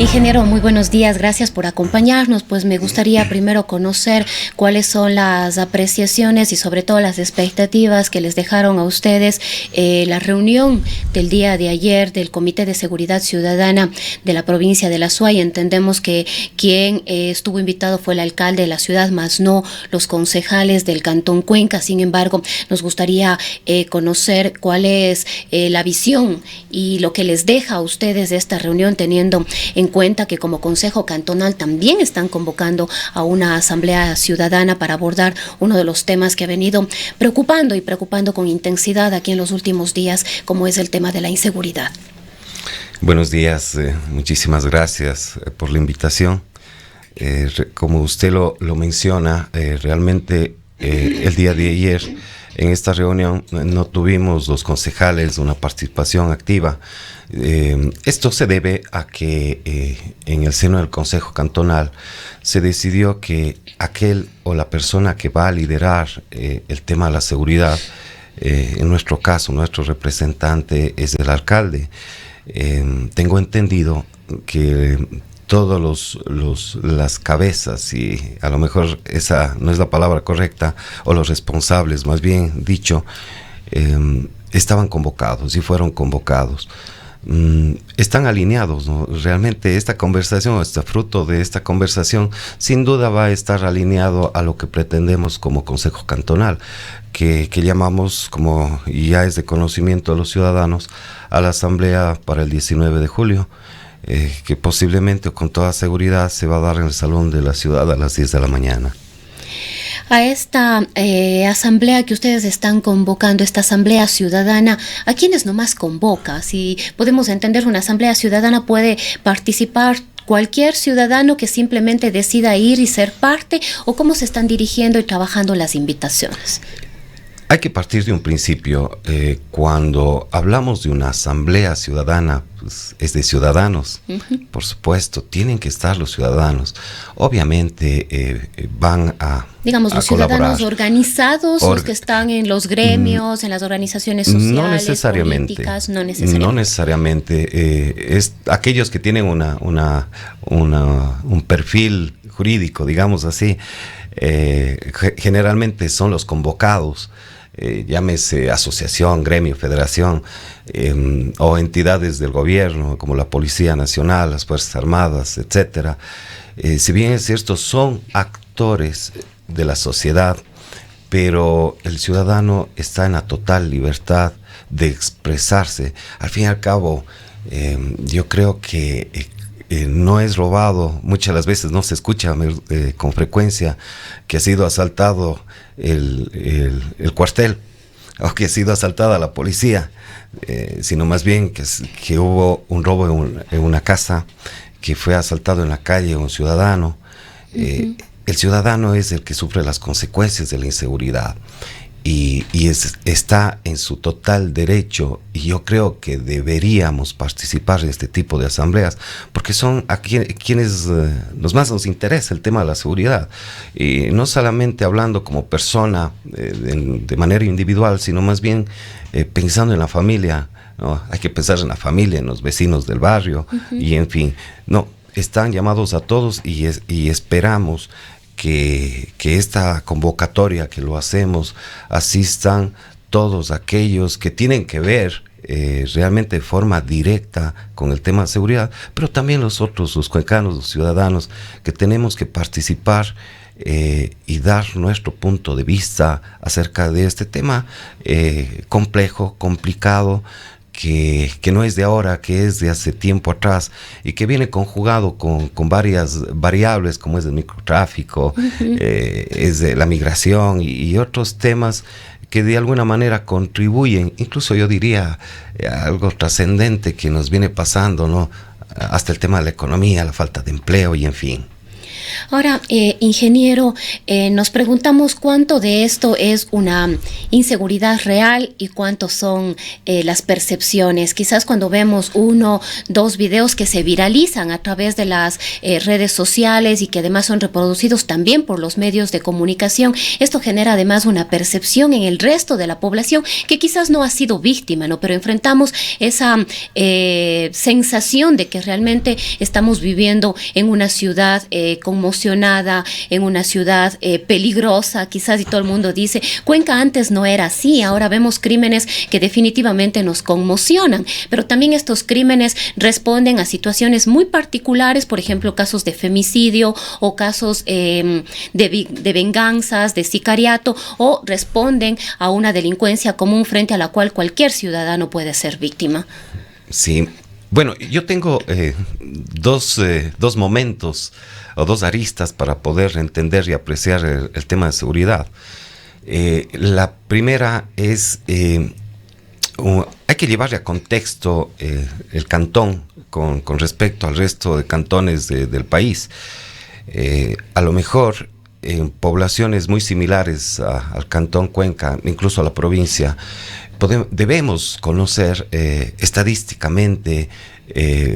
Ingeniero, muy buenos días, gracias por acompañarnos. Pues me gustaría primero conocer cuáles son las apreciaciones y sobre todo las expectativas que les dejaron a ustedes la reunión del día de ayer del Comité de Seguridad Ciudadana de la provincia de La Suay. Entendemos que quien estuvo invitado fue el alcalde de la ciudad, más no los concejales del Cantón Cuenca. Sin embargo, nos gustaría conocer cuál es la visión y lo que les deja a ustedes de esta reunión, teniendo en cuenta que como Consejo Cantonal también están convocando a una asamblea ciudadana para abordar uno de los temas que ha venido preocupando con intensidad aquí en los últimos días, como es el tema de la inseguridad. Buenos días, muchísimas gracias por la invitación. Como usted lo menciona, realmente el día de ayer en esta reunión no tuvimos los concejales una participación activa. Esto se debe a que en el seno del Consejo Cantonal se decidió que aquel o la persona que va a liderar el tema de la seguridad, en nuestro caso, nuestro representante es el alcalde. Tengo entendido que todos las cabezas, y a lo mejor esa no es la palabra correcta, o los responsables, más bien dicho, estaban convocados y fueron convocados. Están alineados, ¿no? Realmente esta conversación, este fruto de esta conversación, sin duda va a estar alineado a lo que pretendemos como Consejo Cantonal, que llamamos, como ya es de conocimiento de los ciudadanos, a la asamblea para el 19 de julio, que posiblemente o con toda seguridad se va a dar en el Salón de la Ciudad a las 10 de la mañana. A esta asamblea que ustedes están convocando, esta asamblea ciudadana, ¿a quiénes nomás convoca? Si podemos entender, una asamblea ciudadana puede participar cualquier ciudadano que simplemente decida ir y ser parte, ¿o cómo se están dirigiendo y trabajando las invitaciones? Hay que partir de un principio. Cuando hablamos de una asamblea ciudadana, pues, es de ciudadanos. Uh-huh. Por supuesto, tienen que estar los ciudadanos. Obviamente van a digamos, los colaborar. Ciudadanos organizados, los que están en los gremios, en las organizaciones sociales, no necesariamente, políticas, no necesariamente. Es aquellos que tienen un perfil jurídico, digamos así, generalmente son los convocados. Llámese asociación, gremio, federación, o entidades del gobierno como la Policía Nacional, las Fuerzas Armadas, etcétera. Si bien es cierto, son actores de la sociedad, pero el ciudadano está en la total libertad de expresarse. Al fin y al cabo, yo creo que no es robado, muchas de las veces no se escucha con frecuencia que ha sido asaltado el cuartel, o que ha sido asaltada la policía, sino más bien que hubo un robo en una casa, que fue asaltado en la calle un ciudadano. Uh-huh. El ciudadano es el que sufre las consecuencias de la inseguridad y está en su total derecho, y yo creo que deberíamos participar en este tipo de asambleas, porque son a quienes más nos interesa el tema de la seguridad, y no solamente hablando como persona de manera individual, sino más bien pensando en la familia, ¿no? Hay que pensar en la familia, en los vecinos del barrio. Uh-huh. Y en fin, no, están llamados a todos, y esperamos que esta convocatoria que lo hacemos asistan todos aquellos que tienen que ver realmente de forma directa con el tema de seguridad, pero también los cuencanos, los ciudadanos, que tenemos que participar y dar nuestro punto de vista acerca de este tema complejo, complicado, que no es de ahora, que es de hace tiempo atrás, y que viene conjugado con varias variables, como es el microtráfico, uh-huh. Es de la migración y otros temas que de alguna manera contribuyen, incluso yo diría algo trascendente que nos viene pasando, ¿no? Hasta el tema de la economía, la falta de empleo y en fin. Ahora, ingeniero, nos preguntamos cuánto de esto es una inseguridad real y cuánto son las percepciones. Quizás cuando vemos 1, 2 videos que se viralizan a través de las redes sociales y que además son reproducidos también por los medios de comunicación, esto genera además una percepción en el resto de la población que quizás no ha sido víctima, ¿no? Pero enfrentamos esa sensación de que realmente estamos viviendo en una ciudad conmocionada, en una ciudad peligrosa, quizás, y todo el mundo dice, Cuenca antes no era así, ahora vemos crímenes que definitivamente nos conmocionan, pero también estos crímenes responden a situaciones muy particulares, por ejemplo, casos de femicidio o casos de venganzas, de sicariato, o responden a una delincuencia común frente a la cual cualquier ciudadano puede ser víctima. Sí, bueno, yo tengo dos momentos o 2 aristas para poder entender y apreciar el tema de seguridad. La primera es, hay que llevarle a contexto el cantón con respecto al resto de cantones del país. A lo mejor en poblaciones muy similares al cantón Cuenca, incluso a la provincia, debemos conocer estadísticamente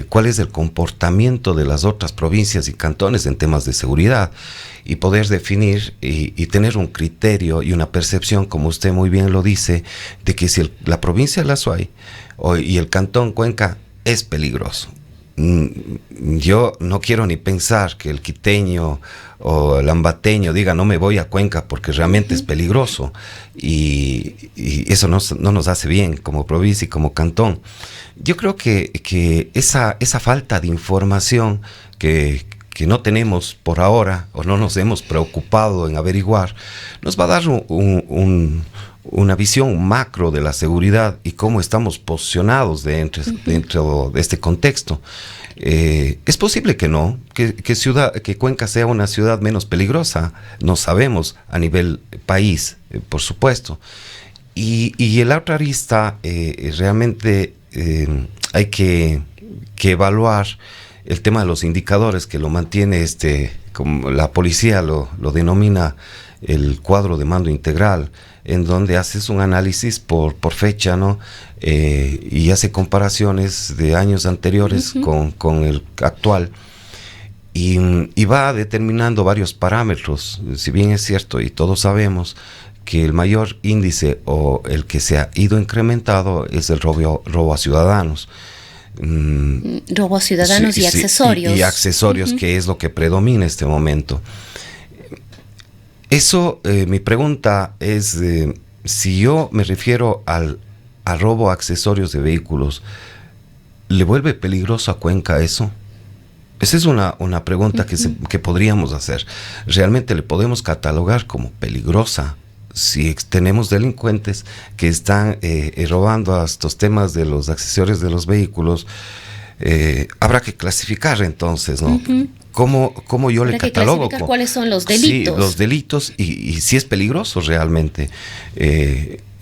cuál es el comportamiento de las otras provincias y cantones en temas de seguridad y poder definir y tener un criterio y una percepción, como usted muy bien lo dice, de que si la provincia de La Suay y el cantón Cuenca es peligroso. Yo no quiero ni pensar que el quiteño o el ambateño diga no me voy a Cuenca porque realmente es peligroso y eso no nos hace bien como provincia y como cantón. Yo creo que esa falta de información que no tenemos por ahora o no nos hemos preocupado en averiguar nos va a dar una visión macro de la seguridad y cómo estamos posicionados dentro de este contexto. Es posible que no, que Cuenca sea una ciudad menos peligrosa, no sabemos a nivel país, por supuesto. Y el otra arista, realmente hay que evaluar el tema de los indicadores que lo mantiene, como la policía lo denomina el cuadro de mando integral, en donde haces un análisis por fecha, ¿no? Y hace comparaciones de años anteriores con el actual y va determinando varios parámetros. Si bien es cierto y todos sabemos que el mayor índice o el que se ha ido incrementado es el robo a ciudadanos. Robo a ciudadanos y accesorios. Y accesorios, que es lo que predomina en este momento. Eso, mi pregunta es, si yo me refiero al robo a accesorios de vehículos, ¿le vuelve peligroso a Cuenca eso? Esa es una pregunta que podríamos hacer. ¿Realmente le podemos catalogar como peligrosa? Si tenemos delincuentes que están robando a estos temas de los accesorios de los vehículos, habrá que clasificar entonces, ¿no? ¿Cómo yo le catalogo? Clasificar cuáles son los delitos. Sí, los delitos y si es peligroso realmente.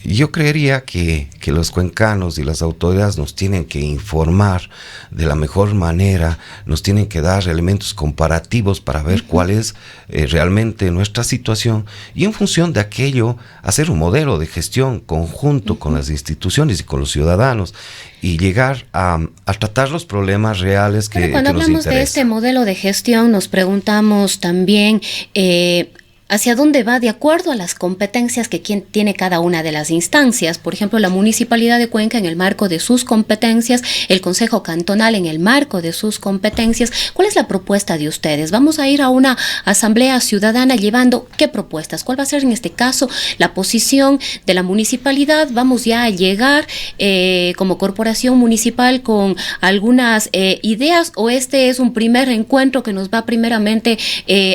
Yo creería que los cuencanos y las autoridades nos tienen que informar de la mejor manera, nos tienen que dar elementos comparativos para ver cuál es realmente nuestra situación y en función de aquello hacer un modelo de gestión conjunto con las instituciones y con los ciudadanos y llegar a tratar los problemas reales que nos interesan. Cuando hablamos de este modelo de gestión nos preguntamos también ¿hacia dónde va de acuerdo a las competencias que tiene cada una de las instancias? Por ejemplo, la Municipalidad de Cuenca en el marco de sus competencias, el Consejo Cantonal en el marco de sus competencias. ¿Cuál es la propuesta de ustedes? ¿Vamos a ir a una asamblea ciudadana llevando qué propuestas? ¿Cuál va a ser en este caso la posición de la municipalidad? ¿Vamos ya a llegar como corporación municipal con algunas ideas o este es un primer encuentro que nos va primeramente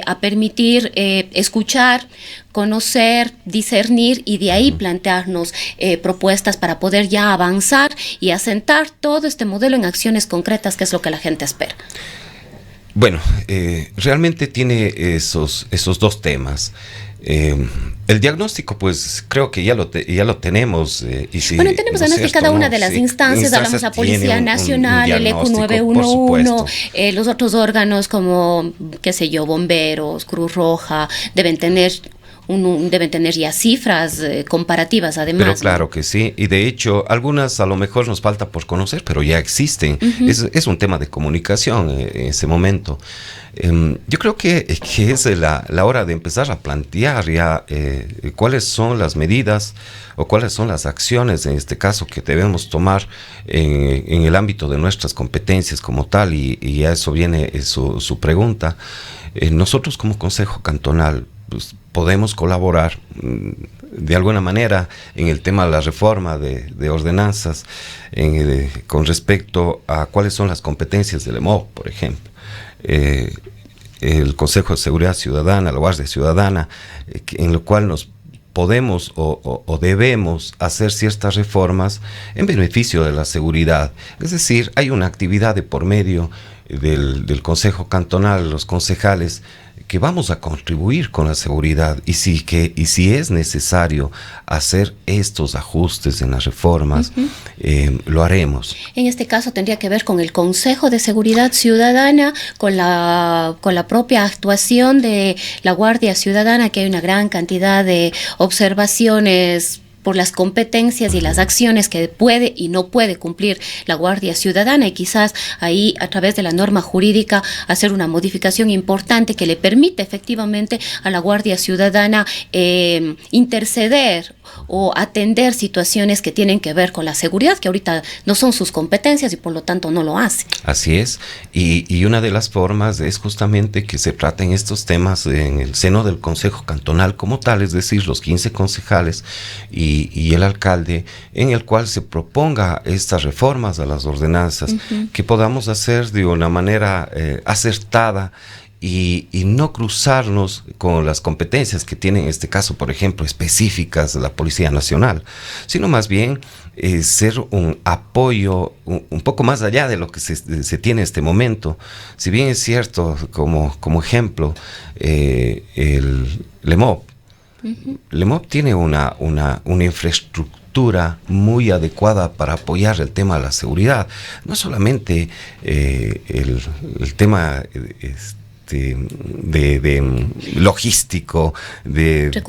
a permitir escuchar, conocer, discernir y de ahí plantearnos propuestas para poder ya avanzar y asentar todo este modelo en acciones concretas, que es lo que la gente espera? Bueno, realmente tiene esos dos temas. El diagnóstico, pues creo que ya lo tenemos. Y si, bueno, tenemos además que cada una de las instancias, hablamos de la Policía Nacional, el ECU 911, los otros órganos como, qué sé yo, bomberos, Cruz Roja, deben tener ya cifras comparativas además. Pero claro, ¿no?, que sí, y de hecho algunas a lo mejor nos falta por conocer, pero ya existen. Es un tema de comunicación en ese momento. Yo creo que es la hora de empezar a plantear ya cuáles son las medidas o cuáles son las acciones en este caso que debemos tomar en el ámbito de nuestras competencias como tal, y a eso viene su pregunta. Nosotros como Consejo Cantonal pues, podemos colaborar de alguna manera en el tema de la reforma de ordenanzas con respecto a cuáles son las competencias del EMOC, por ejemplo. El Consejo de Seguridad Ciudadana, la Guardia Ciudadana, en lo cual nos podemos o debemos hacer ciertas reformas en beneficio de la seguridad. Es decir, hay una actividad de por medio del Consejo Cantonal, los concejales, que vamos a contribuir con la seguridad, y si es necesario hacer estos ajustes en las reformas, lo haremos. En este caso tendría que ver con el Consejo de Seguridad Ciudadana, con la propia actuación de la Guardia Ciudadana, que hay una gran cantidad de observaciones por las competencias y las acciones que puede y no puede cumplir la Guardia Ciudadana, y quizás ahí a través de la norma jurídica hacer una modificación importante que le permite efectivamente a la Guardia Ciudadana interceder o atender situaciones que tienen que ver con la seguridad, que ahorita no son sus competencias y por lo tanto no lo hace. Así es, y una de las formas es justamente que se traten estos temas en el seno del Consejo Cantonal como tal, es decir, los 15 concejales y el alcalde, en el cual se proponga estas reformas a las ordenanzas, que podamos hacer de una manera acertada, y no cruzarnos con las competencias que tiene en este caso, por ejemplo, específicas de la Policía Nacional, sino más bien ser un apoyo un poco más allá de lo que se tiene en este momento. Si bien es cierto, como ejemplo, el LEMOP, LEMOP tiene una infraestructura muy adecuada para apoyar el tema de la seguridad, no solamente el tema de logístico, de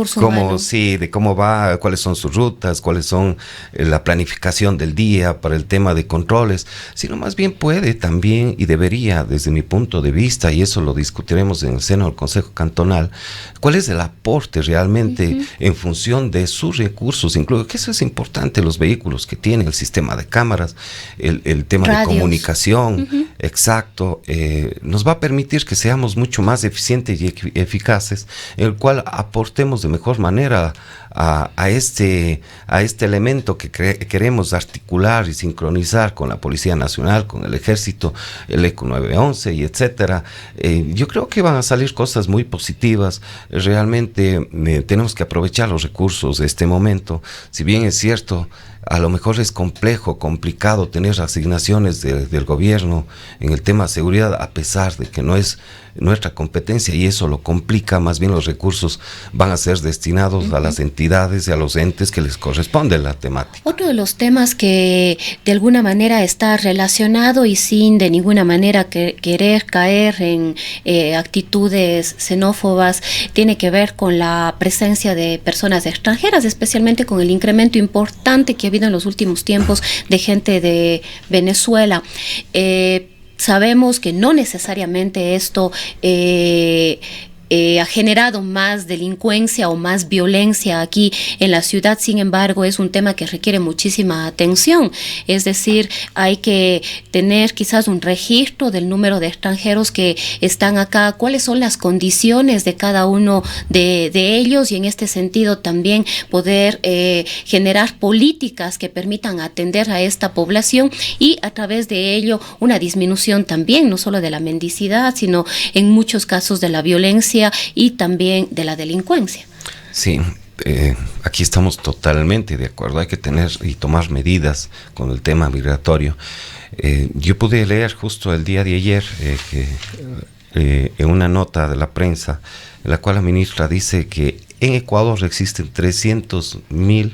cómo va, cuáles son sus rutas, cuáles son la planificación del día para el tema de controles, sino más bien puede también y debería, desde mi punto de vista, y eso lo discutiremos en el seno del Consejo Cantonal, cuál es el aporte realmente en función de sus recursos, incluso que eso es importante, los vehículos que tiene, el sistema de cámaras, el tema de comunicación, exacto, nos va a permitir que seamos mucho más eficientes y eficaces, en el cual aportemos de mejor manera a este elemento que queremos articular y sincronizar con la Policía Nacional, con el Ejército, el ECU 911 y etcétera. Yo creo que van a salir cosas muy positivas. Realmente tenemos que aprovechar los recursos de este momento. Si bien es cierto, a lo mejor es complicado tener asignaciones del gobierno en el tema de seguridad, a pesar de que no es nuestra competencia, y eso lo complica. Más bien los recursos van a ser destinados a las entidades y a los entes que les corresponde la temática. Otro de los temas que de alguna manera está relacionado y sin de ninguna manera querer caer en actitudes xenófobas tiene que ver con la presencia de personas extranjeras, especialmente con el incremento importante que ha habido en los últimos tiempos de gente de Venezuela. Sabemos que no necesariamente esto ha generado más delincuencia o más violencia aquí en la ciudad. Sin embargo, es un tema que requiere muchísima atención. Es decir, hay que tener quizás un registro del número de extranjeros que están acá, cuáles son las condiciones de cada uno de ellos, y en este sentido también poder generar políticas que permitan atender a esta población y a través de ello una disminución también, no solo de la mendicidad, sino en muchos casos de la violencia y también de la delincuencia. Sí, aquí estamos totalmente de acuerdo. Hay que tener y tomar medidas con el tema migratorio. Yo pude leer justo el día de ayer en una nota de la prensa en la cual la ministra dice que en Ecuador existen 300.000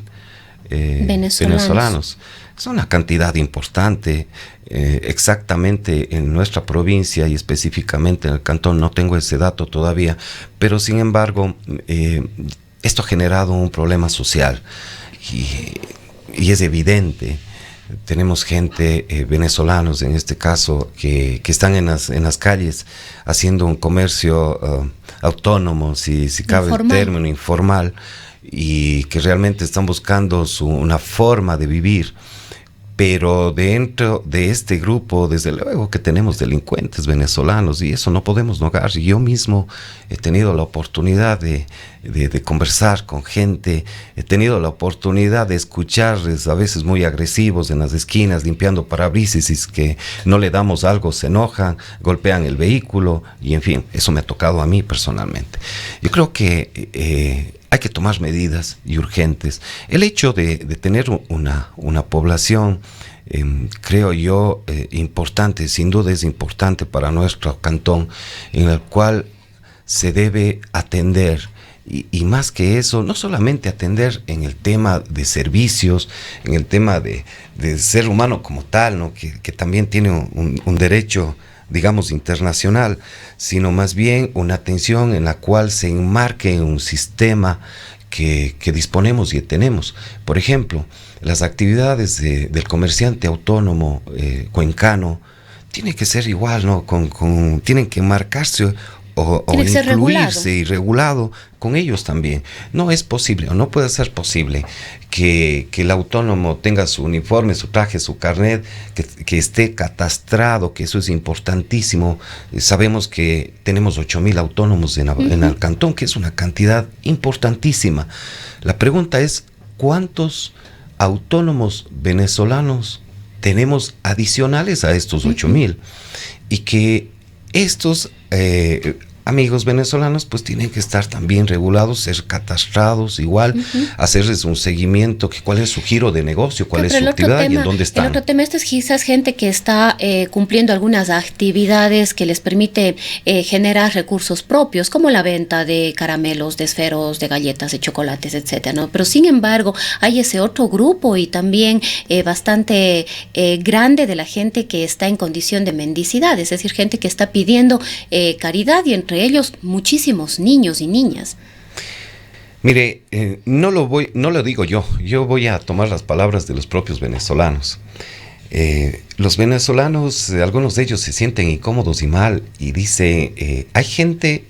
venezolanos. Es una cantidad importante. Exactamente en nuestra provincia y específicamente en el cantón no tengo ese dato todavía, pero sin embargo esto ha generado un problema social y es evidente. Tenemos gente, venezolanos en este caso, que están en las calles haciendo un comercio autónomo, si cabe informal. El término, informal, y que realmente están buscando una forma de vivir. Pero dentro de este grupo, desde luego que tenemos delincuentes venezolanos y eso no podemos negar. Yo mismo he tenido la oportunidad de conversar con gente, he tenido la oportunidad de escucharles a veces muy agresivos en las esquinas, limpiando parabrisas, y es que no le damos algo, se enojan, golpean el vehículo y en fin, eso me ha tocado a mí personalmente. Yo creo que hay que tomar medidas y urgentes. El hecho de tener una población, creo yo, importante, sin duda es importante para nuestro cantón, en el cual se debe atender. Y más que eso, no solamente atender en el tema de servicios, en el tema de ser humano como tal, ¿no? que también tiene un derecho, digamos, internacional, sino más bien una atención en la cual se enmarque en un sistema que disponemos y tenemos. Por ejemplo, las actividades del comerciante autónomo cuencano tienen que ser igual, ¿no? Tienen que enmarcarse o incluirse y regulado con ellos también. No es posible o no puede ser posible que el autónomo tenga su uniforme, su traje, su carnet, que esté catastrado, que eso es importantísimo. Sabemos que tenemos 8.000 autónomos en el cantón, que es una cantidad importantísima. La pregunta es, ¿cuántos autónomos venezolanos tenemos adicionales a estos 8.000? Y que estos amigos venezolanos pues tienen que estar también regulados, ser catastrados igual, hacerles un seguimiento, cuál es su giro de negocio, cuál es su actividad y en dónde están. El otro tema es quizás gente que está cumpliendo algunas actividades que les permite generar recursos propios, como la venta de caramelos, de esferos, de galletas, de chocolates, etcétera, ¿no? Pero sin embargo hay ese otro grupo y también bastante grande de la gente que está en condición de mendicidad, es decir, gente que está pidiendo caridad, y entre ellos muchísimos niños y niñas. Mire, no lo digo yo voy a tomar las palabras de los propios venezolanos. Los venezolanos, algunos de ellos se sienten incómodos y mal, y dice, hay gente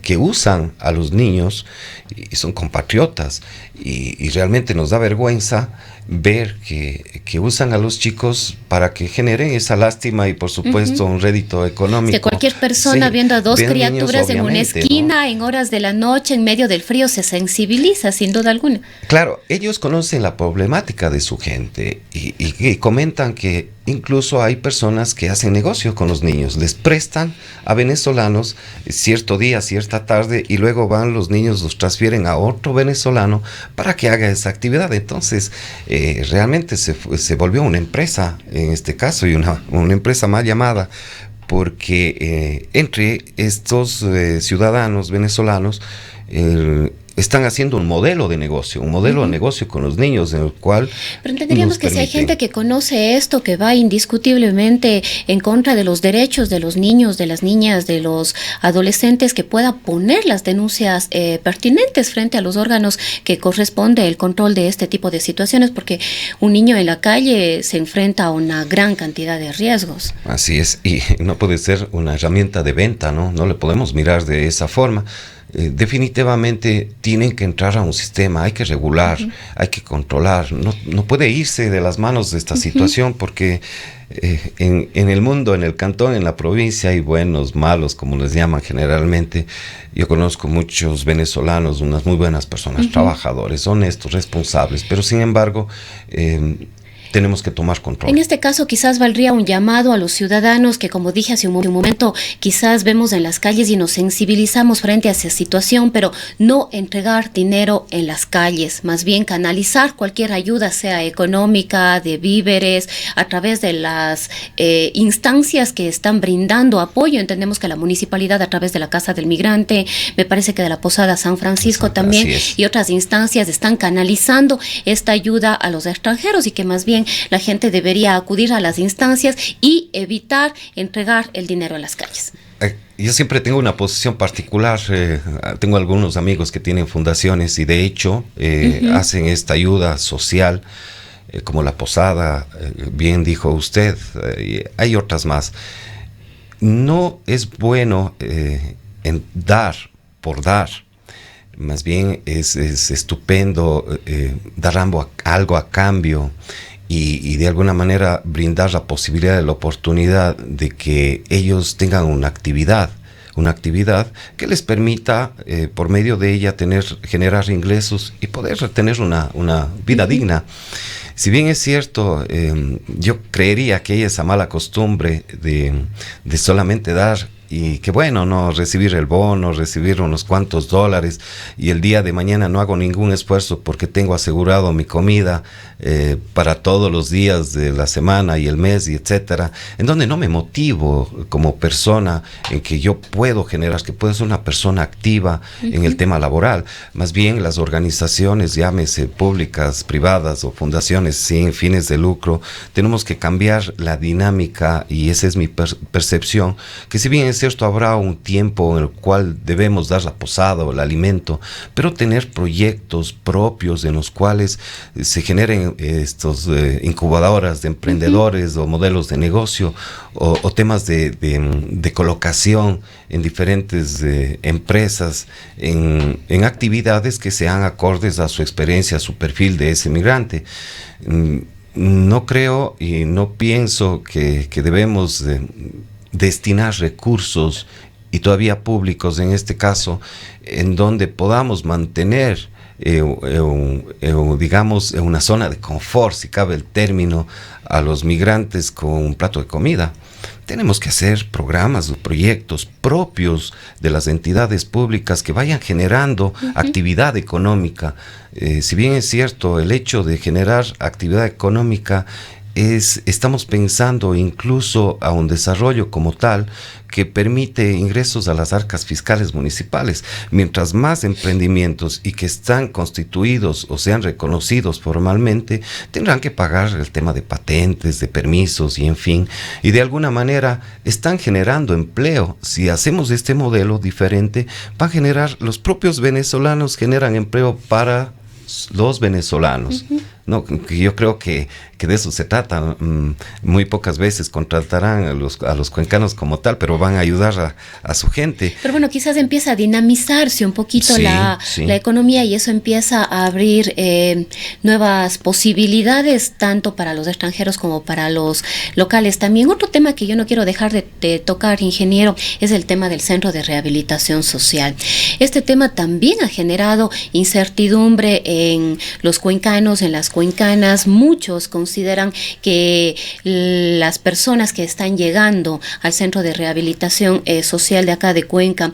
que usan a los niños y son compatriotas, y realmente nos da vergüenza ver que usan a los chicos para que generen esa lástima y por supuesto un rédito económico. Que cualquier persona viendo a dos criaturas niños, en una esquina, ¿no? En horas de la noche, en medio del frío, se sensibiliza sin duda alguna. Claro, ellos conocen la problemática de su gente y comentan que incluso hay personas que hacen negocio con los niños, les prestan a venezolanos cierto día, cierta tarde, y luego van los niños, los transfieren a otro venezolano para que haga esa actividad. Entonces realmente se volvió una empresa en este caso, y una empresa mal llamada, porque entre estos ciudadanos venezolanos están haciendo un modelo de negocio con los niños, en el cual... Pero entenderíamos que si hay gente que conoce esto, que va indiscutiblemente en contra de los derechos de los niños, de las niñas, de los adolescentes, que pueda poner las denuncias pertinentes frente a los órganos que corresponde el control de este tipo de situaciones, porque un niño en la calle se enfrenta a una gran cantidad de riesgos. Así es, y no puede ser una herramienta de venta, ¿no? No le podemos mirar de esa forma. Definitivamente tienen que entrar a un sistema, hay que regular, hay que controlar, no puede irse de las manos de esta situación, porque en el mundo, en el cantón, en la provincia, hay buenos, malos, como les llaman generalmente. Yo conozco muchos venezolanos, unas muy buenas personas, trabajadores, honestos, responsables, pero sin embargo tenemos que tomar control. En este caso quizás valdría un llamado a los ciudadanos que, como dije hace un momento, quizás vemos en las calles y nos sensibilizamos frente a esa situación, pero no entregar dinero en las calles, más bien canalizar cualquier ayuda, sea económica, de víveres, a través de las instancias que están brindando apoyo. Entendemos que la municipalidad, a través de la Casa del Migrante, me parece que de la Posada San Francisco también, y otras instancias están canalizando esta ayuda a los extranjeros, y que más bien la gente debería acudir a las instancias y evitar entregar el dinero en las calles. Yo siempre tengo una posición particular. Tengo algunos amigos que tienen fundaciones y de hecho hacen esta ayuda social, como la Posada, bien dijo usted, y hay otras más. No es bueno en dar por dar. Más bien es estupendo dar algo a cambio y de alguna manera brindar la posibilidad, la oportunidad de que ellos tengan una actividad que les permita, por medio de ella, generar ingresos y poder tener una vida digna. Si bien es cierto, yo creería que hay esa mala costumbre de solamente dar, y que bueno, no recibir el bono, recibir unos cuantos dólares, y el día de mañana no hago ningún esfuerzo porque tengo asegurado mi comida para todos los días de la semana y el mes, y etcétera, en donde no me motivo como persona en que yo puedo generar, que puedo ser una persona activa en el tema laboral. Más bien las organizaciones, llámese públicas, privadas o fundaciones sin fines de lucro, tenemos que cambiar la dinámica, y esa es mi percepción, que si bien es cierto, habrá un tiempo en el cual debemos dar la posada o el alimento, pero tener proyectos propios en los cuales se generen estos incubadoras de emprendedores o modelos de negocio o temas de colocación en diferentes empresas, en actividades que sean acordes a su experiencia, a su perfil de ese migrante. No creo y no pienso que debemos destinar recursos, y todavía públicos en este caso, en donde podamos mantener digamos una zona de confort, si cabe el término, a los migrantes con un plato de comida. Tenemos que hacer programas o proyectos propios de las entidades públicas que vayan generando actividad económica. Si bien es cierto, el hecho de generar actividad económica estamos pensando incluso a un desarrollo como tal que permite ingresos a las arcas fiscales municipales. Mientras más emprendimientos y que están constituidos o sean reconocidos formalmente, tendrán que pagar el tema de patentes, de permisos y en fin, y de alguna manera están generando empleo. Si hacemos este modelo diferente, va a generar, los propios venezolanos generan empleo para los venezolanos. No, yo creo que de eso se trata. Muy pocas veces contratarán a los cuencanos como tal, pero van a ayudar a su gente. Pero bueno, quizás empieza a dinamizarse un poquito la economía, y eso empieza a abrir nuevas posibilidades, tanto para los extranjeros como para los locales. También otro tema que yo no quiero dejar de tocar, ingeniero, es el tema del Centro de Rehabilitación Social. Este tema también ha generado incertidumbre en los cuencanos, en las cuencanas. Muchos consideran que las personas que están llegando al Centro de Rehabilitación Social de acá de Cuenca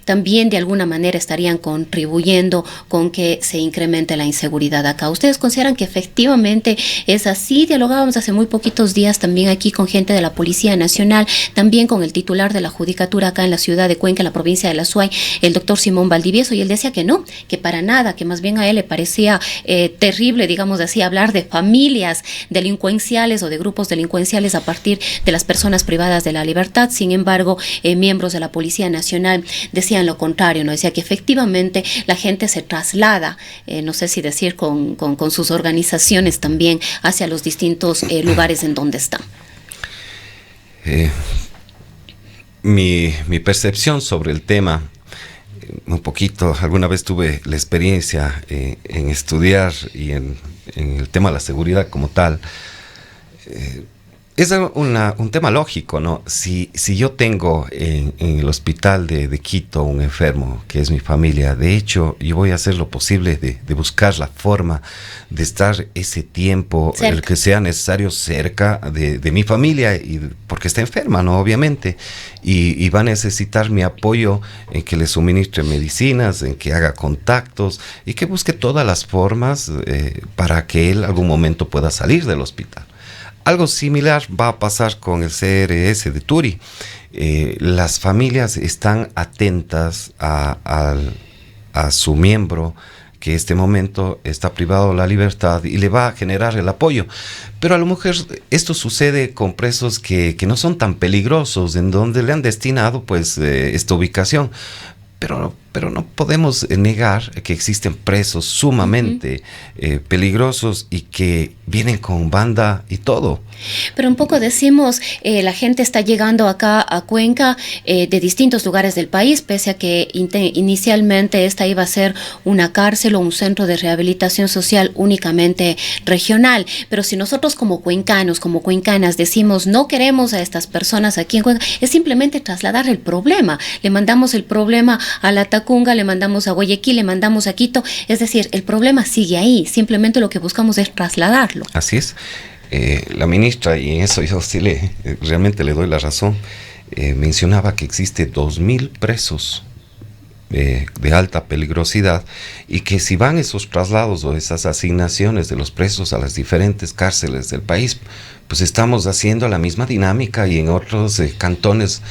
también de alguna manera estarían contribuyendo con que se incremente la inseguridad acá. ¿Ustedes consideran que efectivamente es así? Dialogábamos hace muy poquitos días también aquí con gente de la Policía Nacional, también con el titular de la Judicatura acá en la ciudad de Cuenca, en la provincia de La Suay, el doctor Simón Valdivieso, y él decía que no, que para nada, que más bien a él le parecía terrible, digamos así, hablar de familias delincuenciales o de grupos delincuenciales a partir de las personas privadas de la libertad. Sin embargo, miembros de la Policía Nacional decían lo contrario, ¿no? Decía que efectivamente la gente se traslada, no sé si decir con sus organizaciones también, hacia los distintos lugares en donde están. Mi percepción sobre el tema, un poquito, alguna vez tuve la experiencia en estudiar y en el tema de la seguridad como tal. Es un tema lógico, ¿no? Si yo tengo en el hospital de Quito un enfermo, que es mi familia, de hecho, yo voy a hacer lo posible de buscar la forma de estar ese tiempo, cerca, el que sea necesario, cerca de mi familia, porque está enferma, ¿no? Obviamente, y va a necesitar mi apoyo en que le suministre medicinas, en que haga contactos y que busque todas las formas para que él algún momento pueda salir del hospital. Algo similar va a pasar con el CRS de Turi. Las familias están atentas a su miembro que este momento está privado de la libertad y le va a generar el apoyo. Pero a lo mejor esto sucede con presos que no son tan peligrosos, en donde le han destinado pues esta ubicación. Pero no podemos negar que existen presos sumamente peligrosos y que vienen con banda y todo. Pero un poco decimos, la gente está llegando acá a Cuenca de distintos lugares del país, pese a que inicialmente esta iba a ser una cárcel o un centro de rehabilitación social únicamente regional. Pero si nosotros como cuencanos, como cuencanas decimos no queremos a estas personas aquí en Cuenca, es simplemente trasladar el problema. Le mandamos el problema a la Tacunga, le mandamos a Guayaquil, le mandamos a Quito. Es decir, el problema sigue ahí, simplemente lo que buscamos es trasladarlo. Así es. La ministra, y en eso yo sí realmente le doy la razón, mencionaba que existe 2.000 presos de alta peligrosidad y que si van esos traslados o esas asignaciones de los presos a las diferentes cárceles del país, pues estamos haciendo la misma dinámica y en otros cantones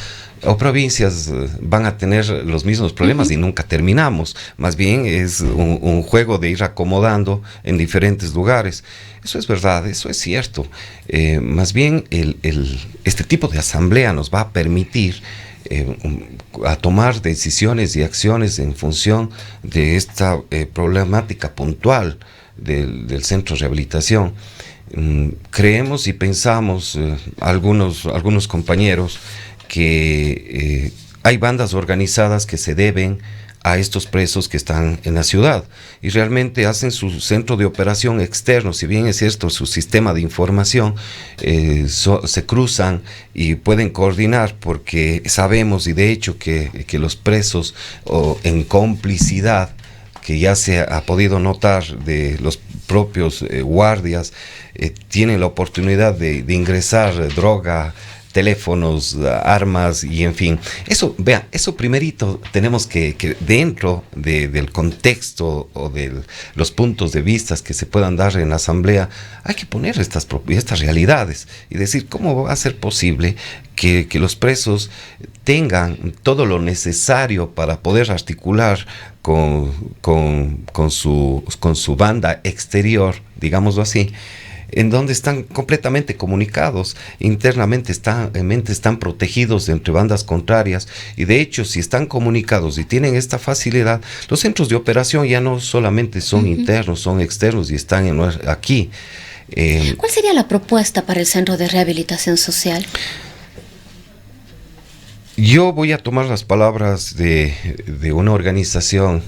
o provincias van a tener los mismos problemas y nunca terminamos. Más bien es un juego de ir acomodando en diferentes lugares. Eso es verdad, eso es cierto. Más bien este tipo de asamblea nos va a permitir a tomar decisiones y acciones en función de esta problemática puntual del centro de rehabilitación. Creemos y pensamos algunos compañeros que hay bandas organizadas que se deben a estos presos que están en la ciudad y realmente hacen su centro de operación externo. Si bien es cierto, su sistema de información se cruzan y pueden coordinar, porque sabemos y de hecho que los presos en complicidad, que ya se ha podido notar de los propios guardias, tienen la oportunidad de ingresar droga, teléfonos, armas y en fin. Eso, vea, eso primerito tenemos que dentro del contexto o de los puntos de vista que se puedan dar en la asamblea, hay que poner estas realidades y decir cómo va a ser posible que los presos tengan todo lo necesario para poder articular con su banda exterior, digámoslo así, en donde están completamente comunicados, internamente están protegidos entre bandas contrarias, y de hecho si están comunicados y tienen esta facilidad, los centros de operación ya no solamente son internos, son externos y están aquí. ¿Cuál sería la propuesta para el Centro de Rehabilitación Social? Yo voy a tomar las palabras de una organización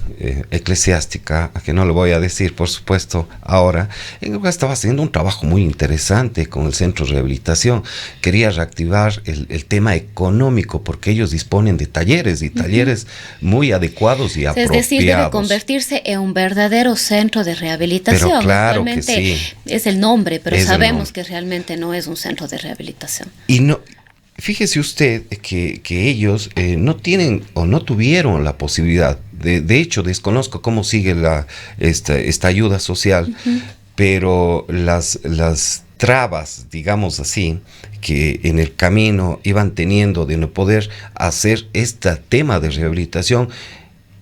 eclesiástica, que no lo voy a decir, por supuesto, ahora. Estaba haciendo un trabajo muy interesante con el centro de rehabilitación. Quería reactivar el tema económico, porque ellos disponen de talleres y talleres muy adecuados y apropiados. Es decir, debe convertirse en un verdadero centro de rehabilitación. Pero claro que sí. Es el nombre, pero sabemos que realmente no es un centro de rehabilitación. Y no... Fíjese usted que ellos no tienen o no tuvieron la posibilidad, de hecho desconozco cómo sigue esta ayuda social, pero las trabas, digamos así, que en el camino iban teniendo de no poder hacer este tema de rehabilitación,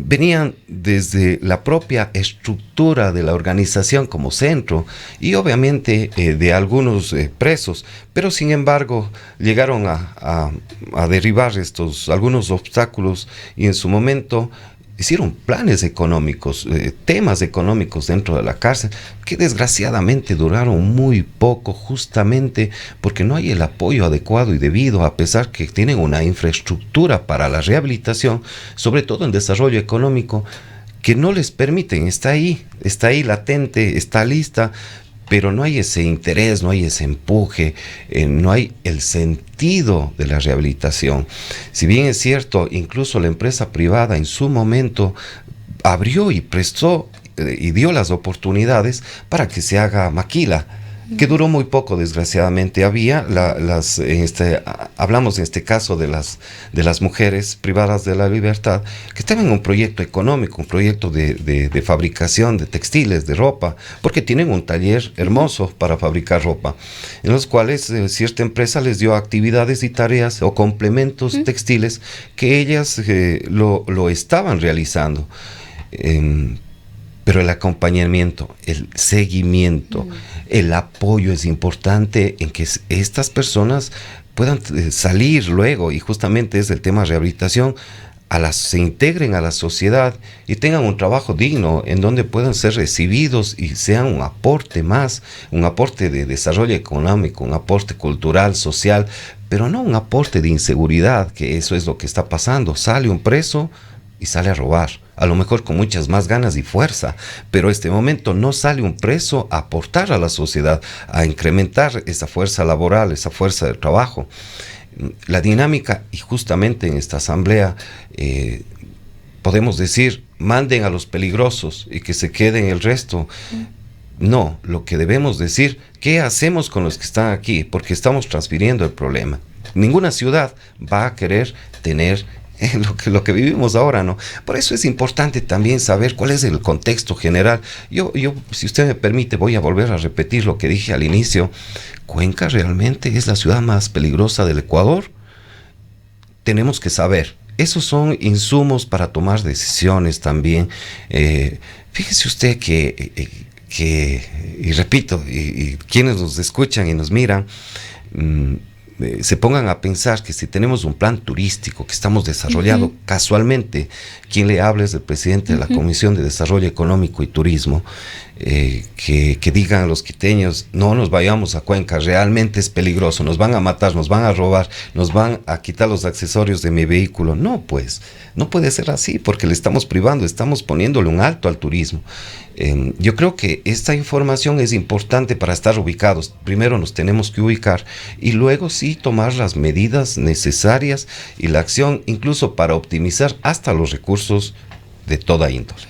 venían desde la propia estructura de la organización como centro y obviamente de algunos presos, pero sin embargo llegaron a derribar algunos obstáculos y en su momento hicieron planes económicos, temas económicos dentro de la cárcel, que desgraciadamente duraron muy poco, justamente porque no hay el apoyo adecuado y debido, a pesar que tienen una infraestructura para la rehabilitación, sobre todo en desarrollo económico, que no les permiten. Está ahí latente, está lista, pero no hay ese interés, no hay ese empuje, no hay el sentido de la rehabilitación. Si bien es cierto, incluso la empresa privada en su momento abrió y prestó y dio las oportunidades para que se haga maquila, que duró muy poco, desgraciadamente. Había hablamos en este caso de las mujeres privadas de la libertad, que estaban en un proyecto económico, un proyecto de fabricación de textiles, de ropa, porque tienen un taller hermoso para fabricar ropa, en los cuales cierta empresa les dio actividades y tareas o complementos textiles que ellas lo estaban realizando. Pero el acompañamiento, el seguimiento, el apoyo es importante en que estas personas puedan salir luego, y justamente es el tema de rehabilitación, se integren a la sociedad y tengan un trabajo digno en donde puedan ser recibidos y sean un aporte más, un aporte de desarrollo económico, un aporte cultural, social, pero no un aporte de inseguridad, que eso es lo que está pasando. Sale un preso y sale a robar, a lo mejor con muchas más ganas y fuerza, pero este momento no sale un preso a aportar a la sociedad, a incrementar esa fuerza laboral, esa fuerza de trabajo. La dinámica, y justamente en esta asamblea podemos decir, manden a los peligrosos y que se queden el resto. No, lo que debemos decir, ¿qué hacemos con los que están aquí? Porque estamos transfiriendo el problema. Ninguna ciudad va a querer tener lo que vivimos ahora, ¿no? Por eso es importante también saber cuál es el contexto general. Yo, si usted me permite, voy a volver a repetir lo que dije al inicio. Cuenca realmente es la ciudad más peligrosa del Ecuador. Tenemos que saber. Esos son insumos para tomar decisiones también. Fíjese usted y repito, y quienes nos escuchan y nos miran, se pongan a pensar que si tenemos un plan turístico que estamos desarrollando casualmente, quien le habla es el presidente de la Comisión de Desarrollo Económico y Turismo, que digan a los quiteños, no nos vayamos a Cuenca, realmente es peligroso, nos van a matar, nos van a robar, nos van a quitar los accesorios de mi vehículo. No, pues, no puede ser así, porque le estamos privando, estamos poniéndole un alto al turismo. Yo creo que esta información es importante para estar ubicados. Primero nos tenemos que ubicar y luego sí tomar las medidas necesarias y la acción, incluso para optimizar hasta los recursos de toda índole.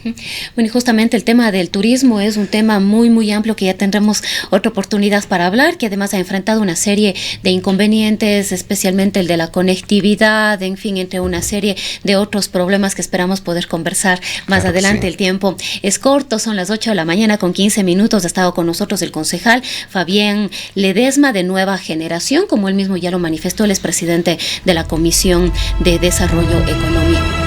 Bueno, y justamente el tema del turismo es un tema muy, muy amplio que ya tendremos otra oportunidad para hablar, que además ha enfrentado una serie de inconvenientes, especialmente el de la conectividad, en fin, entre una serie de otros problemas que esperamos poder conversar más claro adelante. Sí. El tiempo es corto, son las 8 de la mañana con 15 minutos. Ha estado con nosotros el concejal Fabián Ledesma, de Nueva Generación, como él mismo ya lo manifestó, él es presidente de la Comisión de Desarrollo Económico.